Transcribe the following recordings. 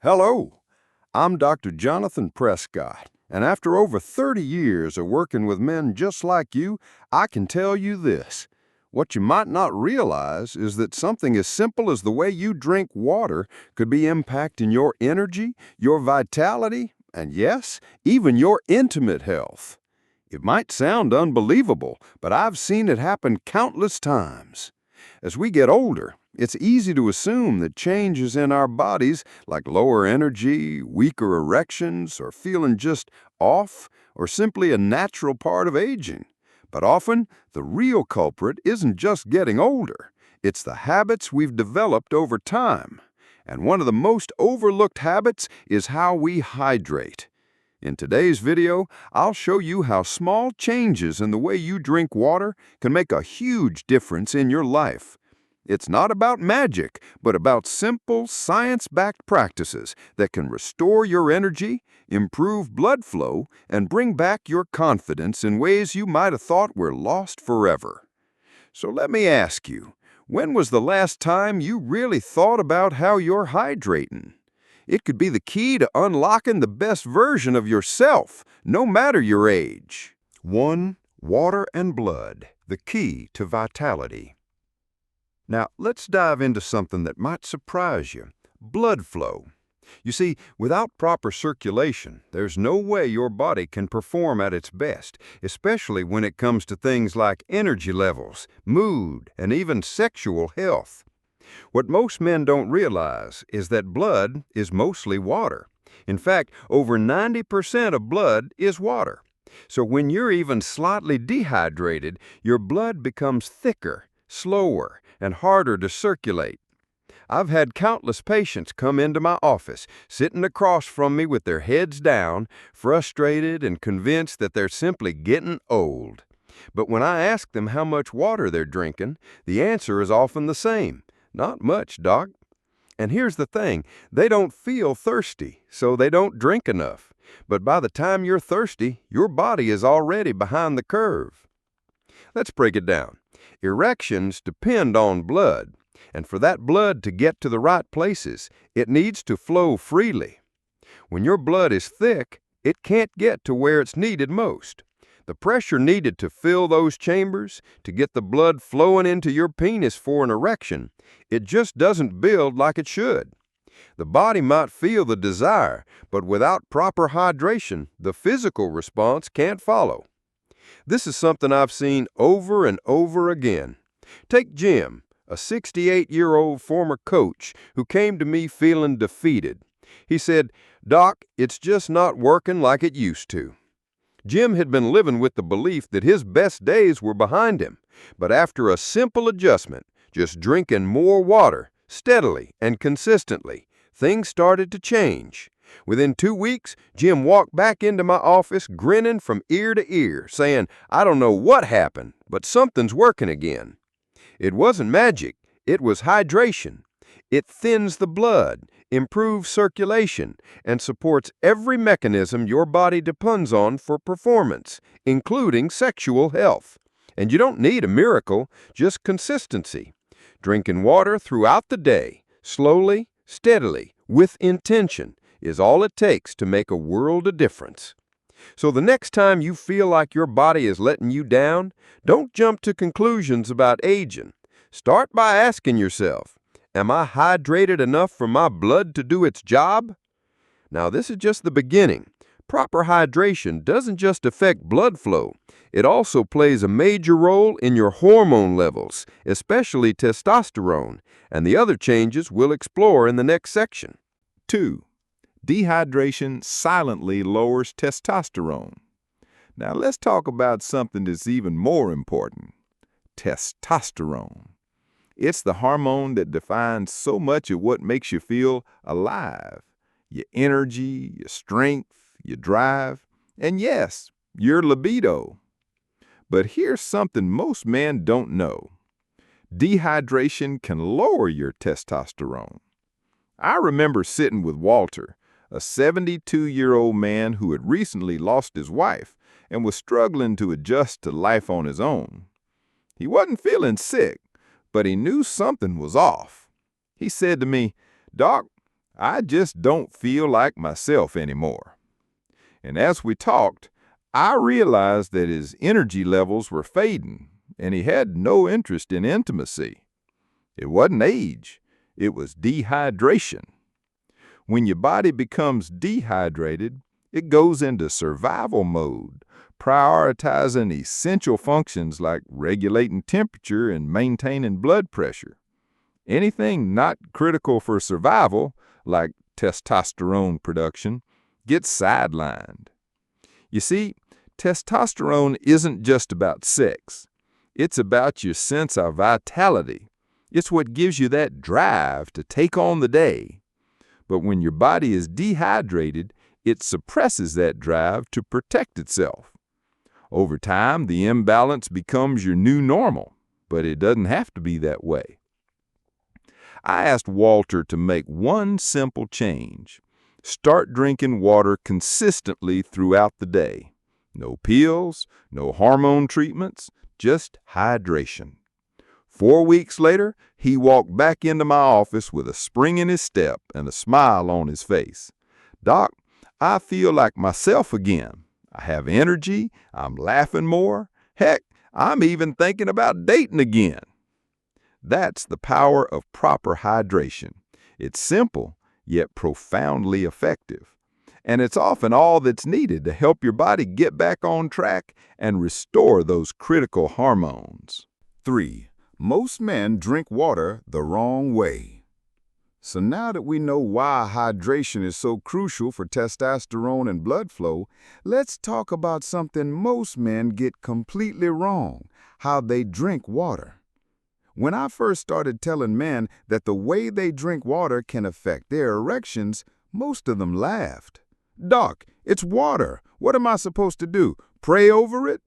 Hello, I'm Dr. Jonathan Prescott, and after over 30 years of working with men just like you, I can tell you this. What you might not realize is that something as simple as the way you drink water could be impacting your energy, your vitality, and yes, even your intimate health. It might sound unbelievable, but I've seen it happen countless times. As we get older, it's easy to assume that changes in our bodies, like lower energy, weaker erections, or feeling just off, are simply a natural part of aging. But often, the real culprit isn't just getting older. It's the habits we've developed over time. And one of the most overlooked habits is how we hydrate. In today's video, I'll show you how small changes in the way you drink water can make a huge difference in your life. It's not about magic, but about simple, science-backed practices that can restore your energy, improve blood flow, and bring back your confidence in ways you might have thought were lost forever. So let me ask you, when was the last time you really thought about how you're hydrating? It could be the key to unlocking the best version of yourself, no matter your age. 1. Water and blood, the key to vitality. Now, let's dive into something that might surprise you: blood flow. You see, without proper circulation, there's no way your body can perform at its best, especially when it comes to things like energy levels, mood, and even sexual health. What most men don't realize is that blood is mostly water. In fact, over 90% of blood is water. So when you're even slightly dehydrated, your blood becomes thicker, slower, and harder to circulate. I've had countless patients come into my office, sitting across from me with their heads down, frustrated and convinced that they're simply getting old. But when I ask them how much water they're drinking, the answer is often the same: "Not much, Doc." And here's the thing, they don't feel thirsty, so they don't drink enough. But by the time you're thirsty, your body is already behind the curve. Let's break it down. Erections depend on blood, and for that blood to get to the right places, it needs to flow freely. When your blood is thick, it can't get to where it's needed most. The pressure needed to fill those chambers, to get the blood flowing into your penis for an erection, it just doesn't build like it should. The body might feel the desire, but without proper hydration, the physical response can't follow. This is something I've seen over and over again. Take Jim, a 68-year-old former coach who came to me feeling defeated. He said, "Doc, it's just not working like it used to." Jim had been living with the belief that his best days were behind him, but after a simple adjustment, just drinking more water, steadily and consistently, things started to change. Within 2 weeks, Jim walked back into my office grinning from ear to ear, saying, "I don't know what happened, but something's working again." It wasn't magic, it was hydration. It thins the blood, improves circulation, and supports every mechanism your body depends on for performance, including sexual health. And you don't need a miracle, just consistency. Drinking water throughout the day, slowly, steadily, with intention, is all it takes to make a world of difference. So the next time you feel like your body is letting you down, don't jump to conclusions about aging. Start by asking yourself, am I hydrated enough for my blood to do its job? Now, this is just the beginning. Proper hydration doesn't just affect blood flow. It also plays a major role in your hormone levels, especially testosterone, and the other changes we'll explore in the next section. 2. Dehydration silently lowers testosterone. Now let's talk about something that's even more important: testosterone. It's the hormone that defines so much of what makes you feel alive: your energy, your strength, your drive, and yes, your libido. But here's something most men don't know. Dehydration can lower your testosterone. I remember sitting with Walter, a 72-year-old man who had recently lost his wife and was struggling to adjust to life on his own. He wasn't feeling sick, but he knew something was off. He said to me, "Doc, I just don't feel like myself anymore." And as we talked, I realized that his energy levels were fading, and he had no interest in intimacy. It wasn't age, it was dehydration. When your body becomes dehydrated, it goes into survival mode, prioritizing essential functions like regulating temperature and maintaining blood pressure. Anything not critical for survival, like testosterone production, gets sidelined. You see, testosterone isn't just about sex. It's about your sense of vitality. It's what gives you that drive to take on the day. But when your body is dehydrated, it suppresses that drive to protect itself. Over time, the imbalance becomes your new normal, but it doesn't have to be that way. I asked Walter to make one simple change. Start drinking water consistently throughout the day. No pills, no hormone treatments, just hydration. 4 weeks later, he walked back into my office with a spring in his step and a smile on his face. "Doc, I feel like myself again. I have energy, I'm laughing more. Heck, I'm even thinking about dating again." That's the power of proper hydration. It's simple, yet profoundly effective. And it's often all that's needed to help your body get back on track and restore those critical hormones. 3. Most men drink water the wrong way. So now that we know why hydration is so crucial for testosterone and blood flow, let's talk about something most men get completely wrong: how they drink water. When I first started telling men that the way they drink water can affect their erections, most of them laughed. "Doc, it's water. What am I supposed to do? Pray over it?"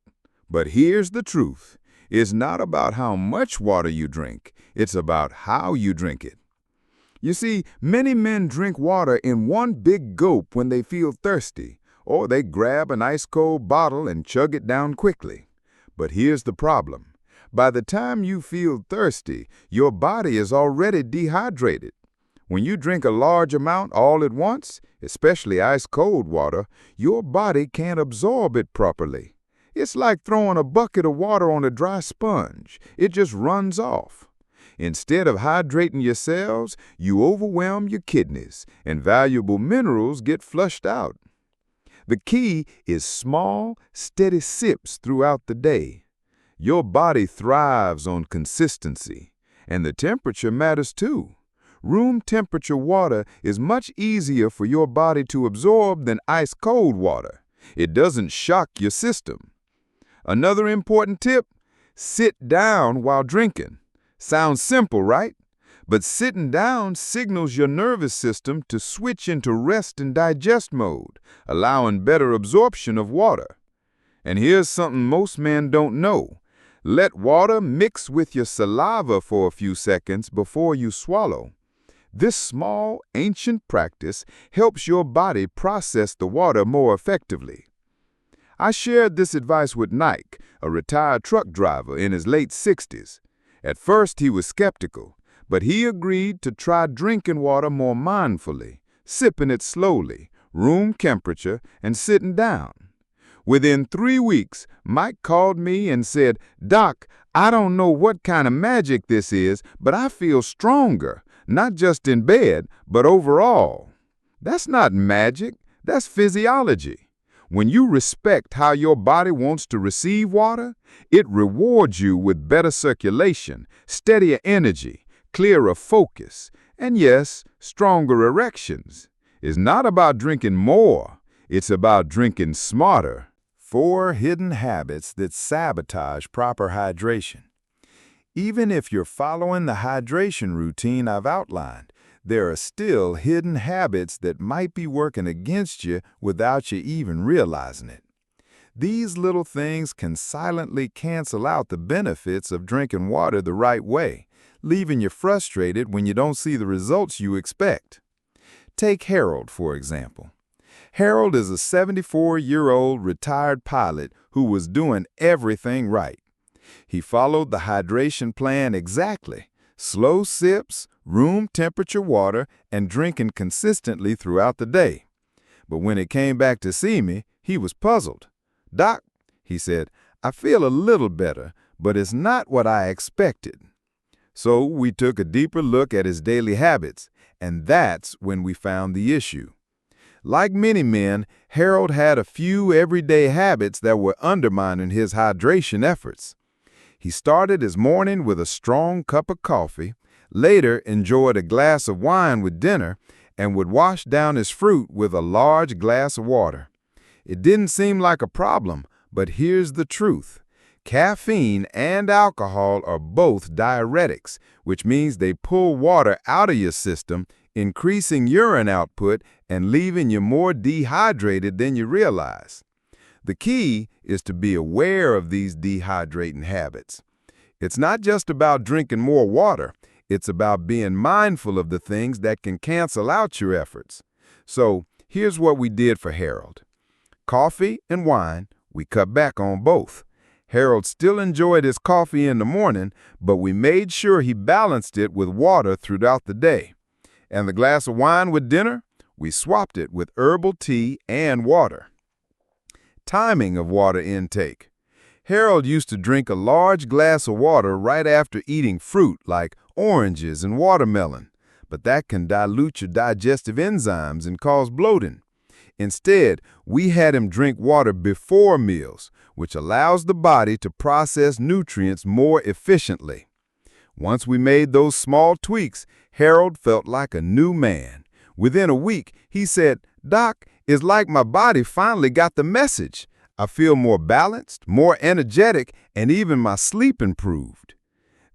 But here's the truth. It's not about how much water you drink. It's about how you drink it. You see, many men drink water in one big gulp when they feel thirsty, or they grab an ice-cold bottle and chug it down quickly. But here's the problem. By the time you feel thirsty, your body is already dehydrated. When you drink a large amount all at once, especially ice-cold water, your body can't absorb it properly. It's like throwing a bucket of water on a dry sponge. It just runs off. Instead of hydrating your cells, you overwhelm your kidneys, and valuable minerals get flushed out. The key is small, steady sips throughout the day. Your body thrives on consistency, and the temperature matters too. Room temperature water is much easier for your body to absorb than ice-cold water. It doesn't shock your system. Another important tip: sit down while drinking. Sounds simple, right? But sitting down signals your nervous system to switch into rest and digest mode, allowing better absorption of water. And here's something most men don't know. Let water mix with your saliva for a few seconds before you swallow. This small, ancient practice helps your body process the water more effectively. I shared this advice with Nike, a retired truck driver in his late 60s. At first, he was skeptical, but he agreed to try drinking water more mindfully, sipping it slowly, room temperature, and sitting down. Within 3 weeks, Mike called me and said, "Doc, I don't know what kind of magic this is, but I feel stronger, not just in bed, but overall." That's not magic, that's physiology. When you respect how your body wants to receive water, it rewards you with better circulation, steadier energy, clearer focus, and yes, stronger erections. It's not about drinking more, it's about drinking smarter. 4 hidden habits that sabotage proper hydration. Even if you're following the hydration routine I've outlined, there are still hidden habits that might be working against you without you even realizing it. These little things can silently cancel out the benefits of drinking water the right way, leaving you frustrated when you don't see the results you expect. Take Harold, for example. Harold is a 74-year-old retired pilot who was doing everything right. He followed the hydration plan exactly, slow sips, room temperature water, and drinking consistently throughout the day. But when he came back to see me, he was puzzled. "Doc," he said, "I feel a little better, but it's not what I expected." So we took a deeper look at his daily habits, and that's when we found the issue. Like many men, Harold had a few everyday habits that were undermining his hydration efforts. He started his morning with a strong cup of coffee, later enjoyed a glass of wine with dinner, and would wash down his fruit with a large glass of water. It didn't seem like a problem, but here's the truth. Caffeine and alcohol are both diuretics, which means they pull water out of your system, increasing urine output and leaving you more dehydrated than you realize. The key is to be aware of these dehydrating habits. It's not just about drinking more water, it's about being mindful of the things that can cancel out your efforts. So here's what we did for Harold. Coffee and wine, we cut back on both. Harold still enjoyed his coffee in the morning, but we made sure he balanced it with water throughout the day. And the glass of wine with dinner, we swapped it with herbal tea and water. Timing of water intake. Harold used to drink a large glass of water right after eating fruit like oranges and watermelon, but that can dilute your digestive enzymes and cause bloating. Instead, we had him drink water before meals, which allows the body to process nutrients more efficiently. Once we made those small tweaks, Harold felt like a new man. Within a week, he said, "Doc, it's like my body finally got the message. I feel more balanced, more energetic, and even my sleep improved."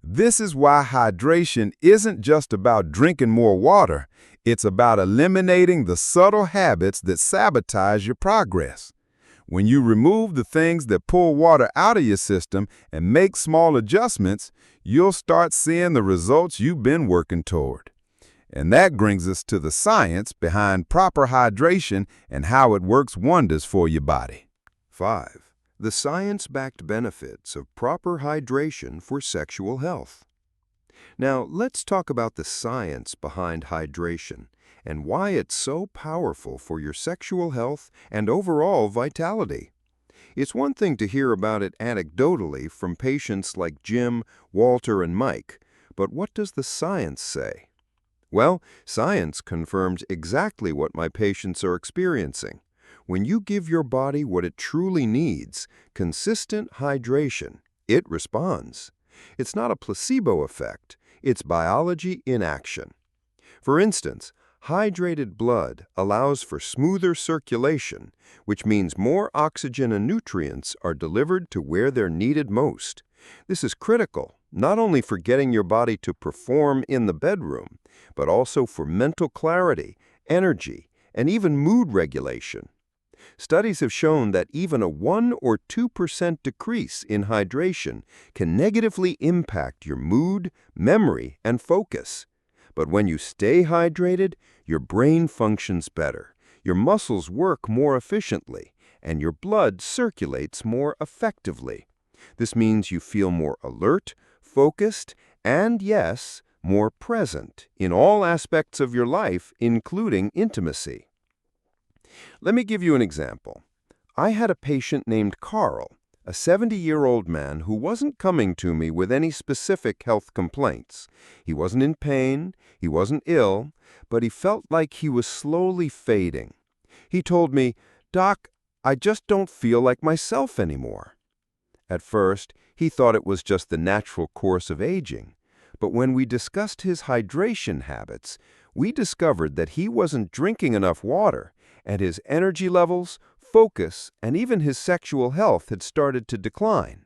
This is why hydration isn't just about drinking more water. It's about eliminating the subtle habits that sabotage your progress. When you remove the things that pull water out of your system and make small adjustments, you'll start seeing the results you've been working toward. And that brings us to the science behind proper hydration and how it works wonders for your body. 5. The science-backed benefits of proper hydration for sexual health. Now, let's talk about the science behind hydration and why it's so powerful for your sexual health and overall vitality. It's one thing to hear about it anecdotally from patients like Jim, Walter, and Mike, but what does the science say? Well, science confirms exactly what my patients are experiencing. When you give your body what it truly needs, consistent hydration, it responds. It's not a placebo effect, it's biology in action. For instance, hydrated blood allows for smoother circulation, which means more oxygen and nutrients are delivered to where they're needed most. This is critical, not only for getting your body to perform in the bedroom, but also for mental clarity, energy, and even mood regulation. Studies have shown that even a 1 or 2% decrease in hydration can negatively impact your mood, memory, and focus. But when you stay hydrated, your brain functions better, your muscles work more efficiently, and your blood circulates more effectively. This means you feel more alert, focused, and yes, more present in all aspects of your life, including intimacy. Let me give you an example. I had a patient named Carl, a 70-year-old man who wasn't coming to me with any specific health complaints. He wasn't in pain, he wasn't ill, but he felt like he was slowly fading. He told me, "Doc, I just don't feel like myself anymore." At first, he thought it was just the natural course of aging. But when we discussed his hydration habits, we discovered that he wasn't drinking enough water, and his energy levels, focus, and even his sexual health had started to decline.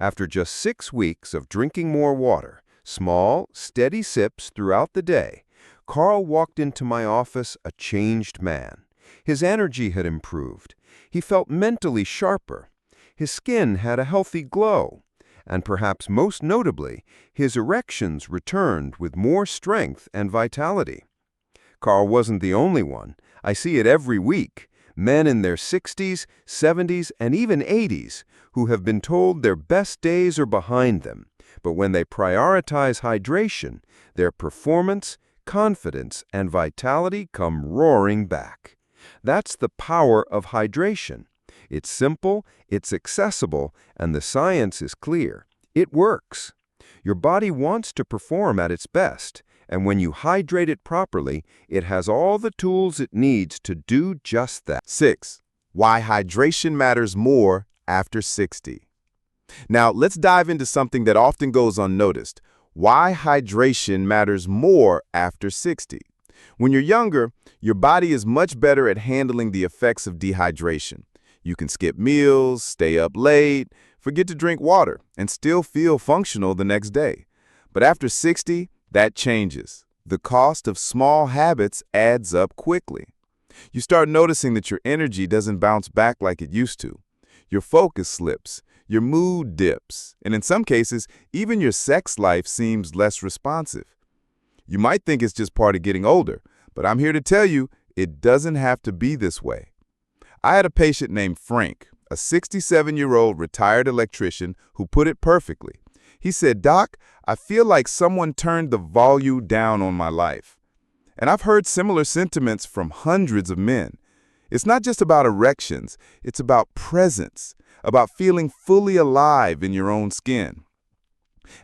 After just 6 weeks of drinking more water, small, steady sips throughout the day, Carl walked into my office a changed man. His energy had improved. He felt mentally sharper. His skin had a healthy glow. And perhaps most notably, his erections returned with more strength and vitality. Carl wasn't the only one. I see it every week. Men in their 60s, 70s, and even 80s who have been told their best days are behind them, But when they prioritize hydration, their performance, confidence, and vitality come roaring back. That's the power of hydration. It's simple, it's accessible, and the science is clear. It works. Your body wants to perform at its best, and when you hydrate it properly, it has all the tools it needs to do just that. 6. Why hydration matters more after 60. Now, let's dive into something that often goes unnoticed. Why hydration matters more after 60. When you're younger, your body is much better at handling the effects of dehydration. You can skip meals, stay up late, forget to drink water, and still feel functional the next day. But after 60, that changes. The cost of small habits adds up quickly. You start noticing that your energy doesn't bounce back like it used to. Your focus slips, your mood dips, and in some cases, even your sex life seems less responsive. You might think it's just part of getting older, but I'm here to tell you it doesn't have to be this way. I had a patient named Frank, a 67-year-old retired electrician who put it perfectly. He said, "Doc, I feel like someone turned the volume down on my life." And I've heard similar sentiments from hundreds of men. It's not just about erections, it's about presence, about feeling fully alive in your own skin.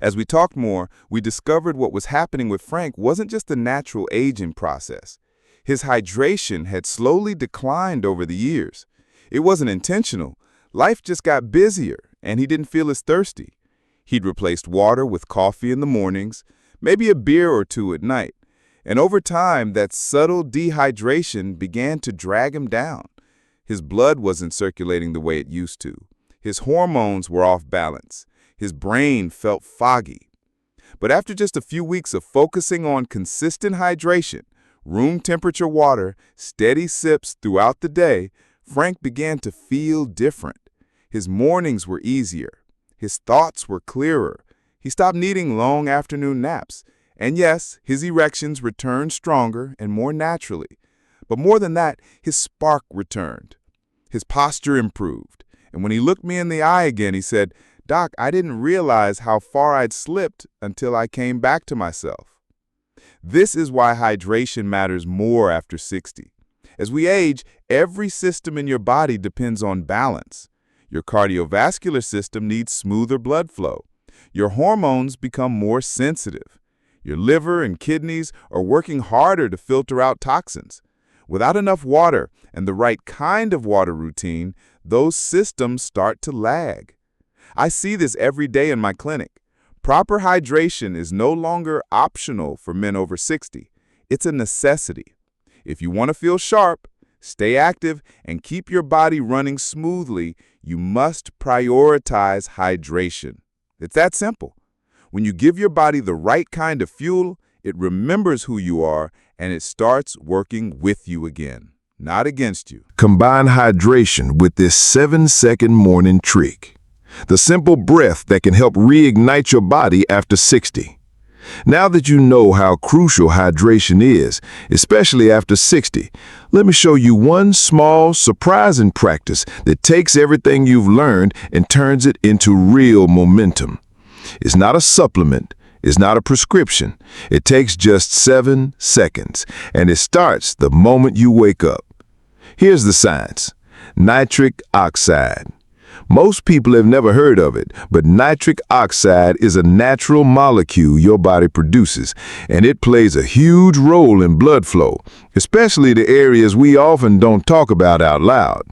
As we talked more, we discovered what was happening with Frank wasn't just a natural aging process. His hydration had slowly declined over the years. It wasn't intentional. Life just got busier, and he didn't feel as thirsty. He'd replaced water with coffee in the mornings, maybe a beer or two at night. And over time, that subtle dehydration began to drag him down. His blood wasn't circulating the way it used to. His hormones were off balance. His brain felt foggy. But after just a few weeks of focusing on consistent hydration, room temperature water, steady sips throughout the day, Frank began to feel different. His mornings were easier. His thoughts were clearer. He stopped needing long afternoon naps. And yes, his erections returned stronger and more naturally. But more than that, his spark returned. His posture improved. And when he looked me in the eye again, he said, "Doc, I didn't realize how far I'd slipped until I came back to myself." This is why hydration matters more after 60. As we age, every system in your body depends on balance. Your cardiovascular system needs smoother blood flow. Your hormones become more sensitive. Your liver and kidneys are working harder to filter out toxins. Without enough water and the right kind of water routine, those systems start to lag. I see this every day in my clinic. Proper hydration is no longer optional for men over 60. It's a necessity. If you want to feel sharp, stay active, and keep your body running smoothly, you must prioritize hydration. It's that simple. When you give your body the right kind of fuel, it remembers who you are, and it starts working with you again, not against you. Combine hydration with this 7-second morning trick. The simple breath that can help reignite your body after 60. Now that you know how crucial hydration is, especially after 60, let me show you one small, surprising practice that takes everything you've learned and turns it into real momentum. It's not a supplement. It's not a prescription. It takes just 7 seconds, and it starts the moment you wake up. Here's the science. Nitric oxide. Most people have never heard of it, but nitric oxide is a natural molecule your body produces, and it plays a huge role in blood flow, especially the areas we often don't talk about out loud.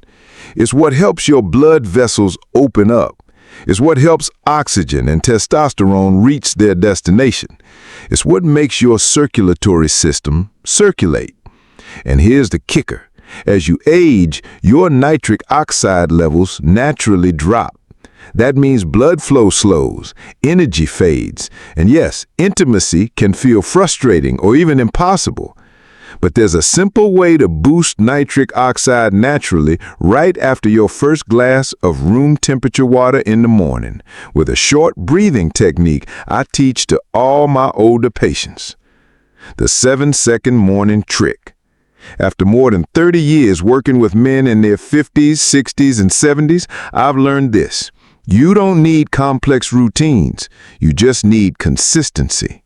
It's what helps your blood vessels open up. It's what helps oxygen and testosterone reach their destination. It's what makes your circulatory system circulate. And here's the kicker. As you age, your nitric oxide levels naturally drop. That means blood flow slows, energy fades, and yes, intimacy can feel frustrating or even impossible. But there's a simple way to boost nitric oxide naturally right after your first glass of room temperature water in the morning, with a short breathing technique I teach to all my older patients. The 7-second morning trick. After more than 30 years working with men in their 50s, 60s, and 70s, I've learned this. You don't need complex routines. You just need consistency.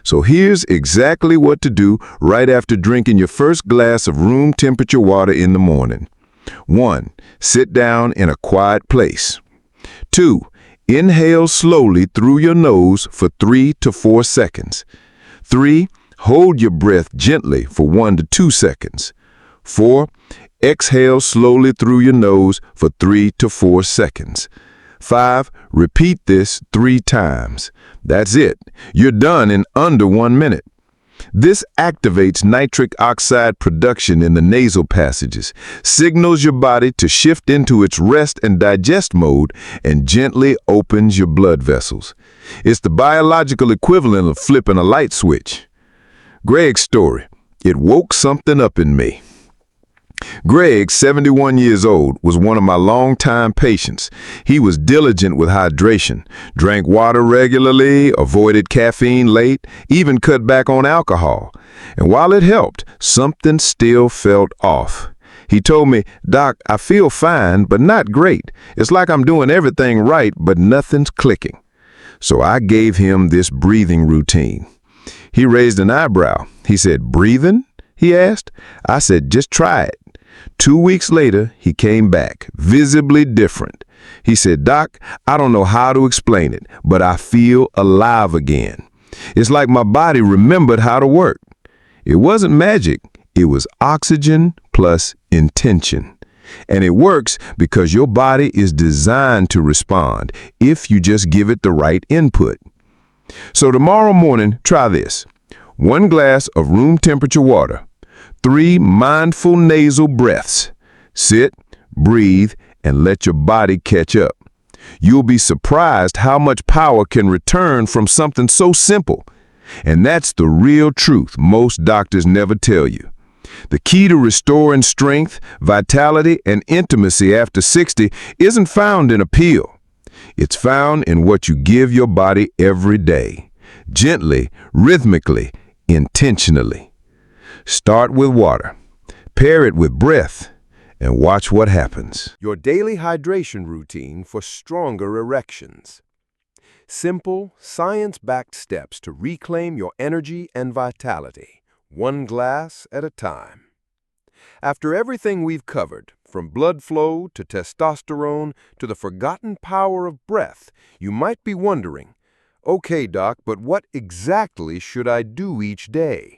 So here's exactly what to do right after drinking your first glass of room temperature water in the morning. 1. Sit down in a quiet place. 2. Inhale slowly through your nose for 3 to 4 seconds. 3. Hold your breath gently for 1 to 2 seconds. 4. Exhale slowly through your nose for 3 to 4 seconds. 5. Repeat this 3 times. That's it. You're done in under 1 minute. This activates nitric oxide production in the nasal passages, signals your body to shift into its rest and digest mode, and gently opens your blood vessels. It's the biological equivalent of flipping a light switch. Greg's story. It woke something up in me. Greg, 71 years old, was one of my longtime patients. He was diligent with hydration, drank water regularly, avoided caffeine late, even cut back on alcohol. And while it helped, something still felt off. He told me, "Doc, I feel fine, but not great. It's like I'm doing everything right, but nothing's clicking." So I gave him this breathing routine. He raised an eyebrow. He said, "Breathing?" he asked. I said, "Just try it." 2 weeks later, he came back, visibly different. He said, "Doc, I don't know how to explain it, but I feel alive again. It's like my body remembered how to work." It wasn't magic. It was oxygen plus intention. And it works because your body is designed to respond if you just give it the right input. So tomorrow morning, try this. 1 glass of room temperature water. 3 mindful nasal breaths. Sit, breathe, and let your body catch up. You'll be surprised how much power can return from something so simple. And that's the real truth most doctors never tell you. The key to restoring strength, vitality, and intimacy after 60 isn't found in a pill. It's found in what you give your body every day. Gently, rhythmically, intentionally. Start with water, pair it with breath, and watch what happens. Your daily hydration routine for stronger erections. Simple, science-backed steps to reclaim your energy and vitality, 1 glass at a time. After everything we've covered, from blood flow to testosterone to the forgotten power of breath, you might be wondering, "Okay, Doc, but what exactly should I do each day?"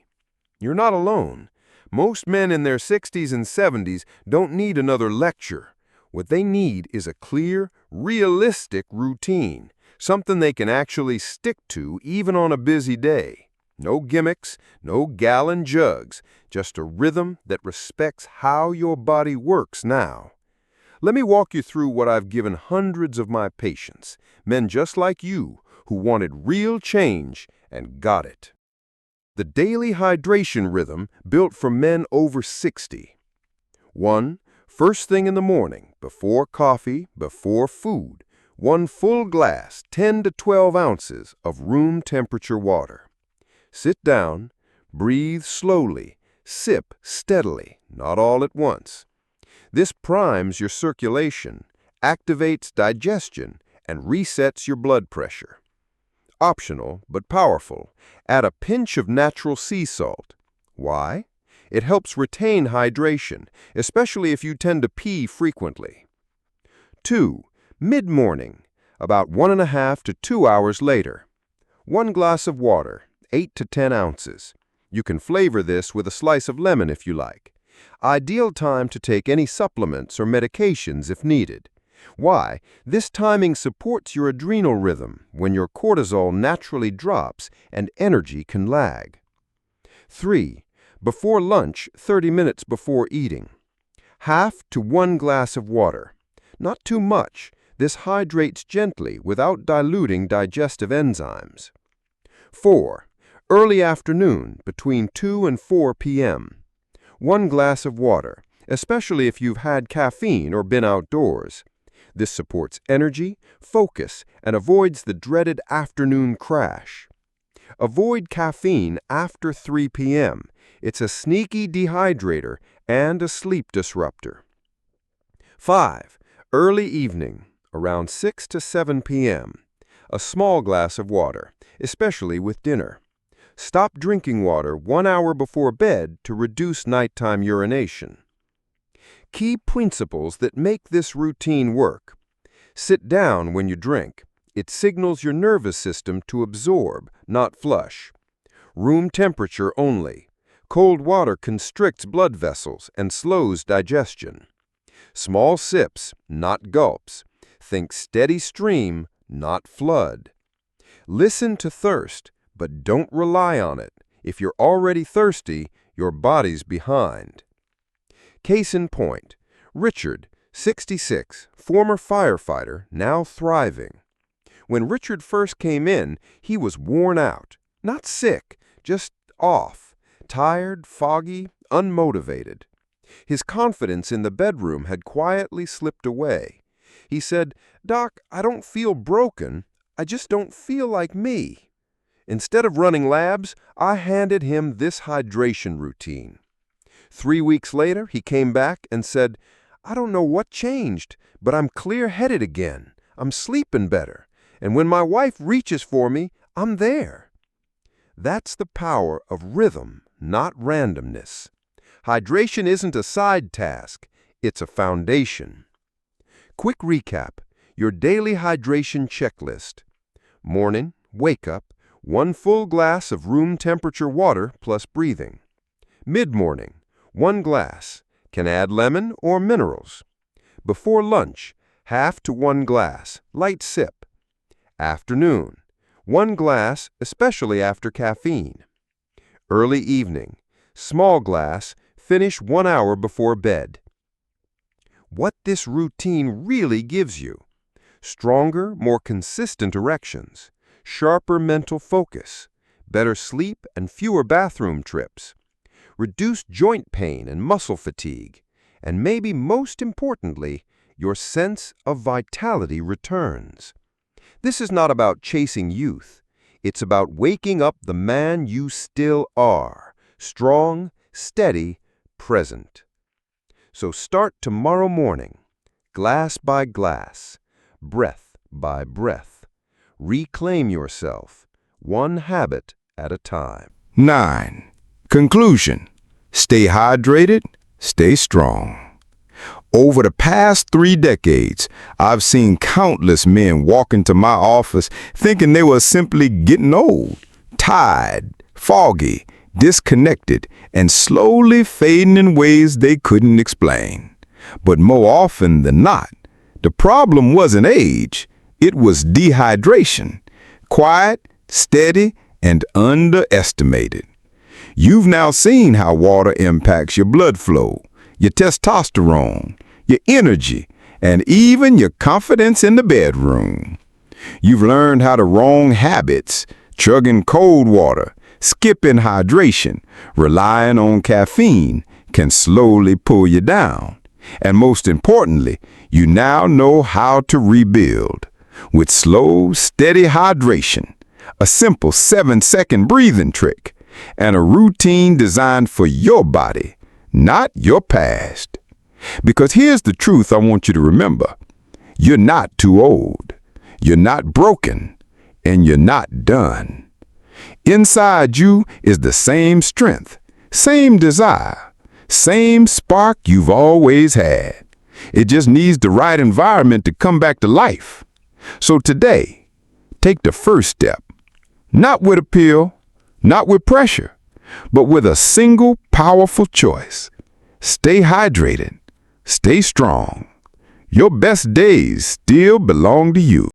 You're not alone. Most men in their 60s and 70s don't need another lecture. What they need is a clear, realistic routine, something they can actually stick to even on a busy day. No gimmicks, no gallon jugs, just a rhythm that respects how your body works now. Let me walk you through what I've given hundreds of my patients, men just like you, who wanted real change and got it. The daily hydration rhythm built for men over 60. 1. First thing in the morning, before coffee, before food, 1 full glass, 10 to 12 ounces of room temperature water. Sit down, breathe slowly, sip steadily, not all at once. This primes your circulation, activates digestion, and resets your blood pressure. Optional, but powerful, add a pinch of natural sea salt. Why? It helps retain hydration, especially if you tend to pee frequently. 2. Mid-morning, about 1.5 to 2 hours later. 1 glass of water, 8 to 10 ounces. You can flavor this with a slice of lemon if you like. Ideal time to take any supplements or medications if needed. Why? This timing supports your adrenal rhythm when your cortisol naturally drops and energy can lag. 3. Before lunch, 30 minutes before eating. Half to 1 glass of water. Not too much. This hydrates gently without diluting digestive enzymes. 4. Early afternoon, between 2 and 4 p.m. 1 glass of water, especially if you've had caffeine or been outdoors. This supports energy, focus, and avoids the dreaded afternoon crash. Avoid caffeine after 3 p.m. It's a sneaky dehydrator and a sleep disruptor. 5. Early evening, around 6 to 7 p.m. A small glass of water, especially with dinner. Stop drinking water 1 hour before bed to reduce nighttime urination. Key principles that make this routine work. Sit down when you drink. It signals your nervous system to absorb, not flush. Room temperature only. Cold water constricts blood vessels and slows digestion. Small sips, not gulps. Think steady stream, not flood. Listen to thirst, but don't rely on it. If you're already thirsty, your body's behind. Case in point, Richard, 66, former firefighter, now thriving. When Richard first came in, he was worn out, not sick, just off, tired, foggy, unmotivated. His confidence in the bedroom had quietly slipped away. He said, "Doc, I don't feel broken. I just don't feel like me." Instead of running labs, I handed him this hydration routine. 3 weeks later, he came back and said, "I don't know what changed, but I'm clear-headed again. I'm sleeping better. And when my wife reaches for me, I'm there." That's the power of rhythm, not randomness. Hydration isn't a side task, it's a foundation. Quick recap, your daily hydration checklist. Morning, wake up, 1 full glass of room temperature water plus breathing. Mid-morning, 1 glass, can add lemon or minerals. Before lunch, half to 1 glass, light sip. Afternoon, 1 glass, especially after caffeine. Early evening, small glass, finish 1 hour before bed. What this routine really gives you: stronger, more consistent erections, sharper mental focus, better sleep and fewer bathroom trips, reduced joint pain and muscle fatigue, and maybe most importantly, your sense of vitality returns. This is not about chasing youth. It's about waking up the man you still are, strong, steady, present. So start tomorrow morning, glass by glass, breath by breath. Reclaim yourself, one habit at a time. 9. Conclusion. Stay hydrated, stay strong. Over the past 3 decades, I've seen countless men walk into my office thinking they were simply getting old, tired, foggy, disconnected, and slowly fading in ways they couldn't explain. But more often than not, the problem wasn't age, it was dehydration. Quiet, steady, and underestimated. You've now seen how water impacts your blood flow, your testosterone, your energy, and even your confidence in the bedroom. You've learned how the wrong habits, chugging cold water, skipping hydration, relying on caffeine, can slowly pull you down. And most importantly, you now know how to rebuild with slow, steady hydration, a simple 7-second breathing trick, and a routine designed for your body, not your past. Because here's the truth I want you to remember. You're not too old. You're not broken. And you're not done. Inside you is the same strength, same desire, same spark you've always had. It just needs the right environment to come back to life. So today, take the first step. Not with a pill, not with pressure, but with a single powerful choice. Stay hydrated. Stay strong. Your best days still belong to you.